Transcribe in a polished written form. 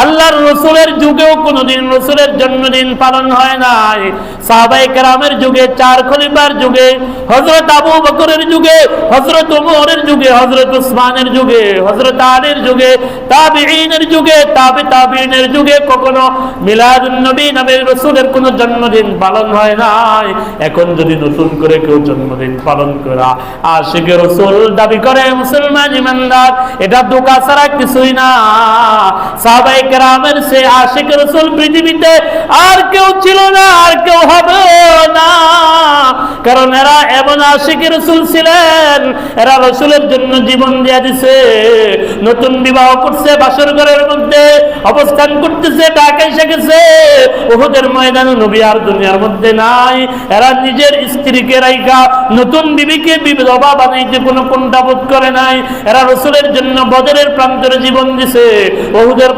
আল্লাহর রাসূলের যুগেও কোনোদিন রাসূলের জন্মদিন পালন হয় নাই। সাহাবায়ে কেরামের যুগে, চার খলিফার যুগে, হযরত আবু বকরের যুগে, হযরত ওমরের যুগে, হযরত উসমানের যুগে, হযরত আলীর যুগে, তাবিঈনের যুগে, তাবিঈনের যুগে কখনো মিলাদুন নবী নবী রাসূলের কোনো জন্মদিন পালন হয় নাই। এখন যদি নতুন করে কেউ জন্মদিন পালন করা আশিকে রাসূল দাবি করে মুসলমান ইমানদার, এটা ধোঁকা ছাড়া কিছুই না। সাহাবায়ে কেরামের সে আশিকে রাসূল পৃথিবীতে আর কেউ ছিল না, আর কেউ হবে না। কারণ এরা এমন আশিকে রাসূল ছিলেন, এরা রাসূলের জন্য জীবন দিয়ে দিছে। নতুন বিবাহ করছে, বাসর ঘরের মধ্যে অবস্থান করতেছে, ঢাকা এসে গেছে। উহুদের ময়দানে নবী আর দুনিয়ার মধ্যে নাই। এরা নিজের স্ত্রীকে রাইখা নতুন বিবিকে বিধবা বানাইতে কোনো কুণ্ঠাবোধ করে নাই। এরা রাসূলের জন্য বদরের প্রান্তরে জীবন দিছে, উহুদের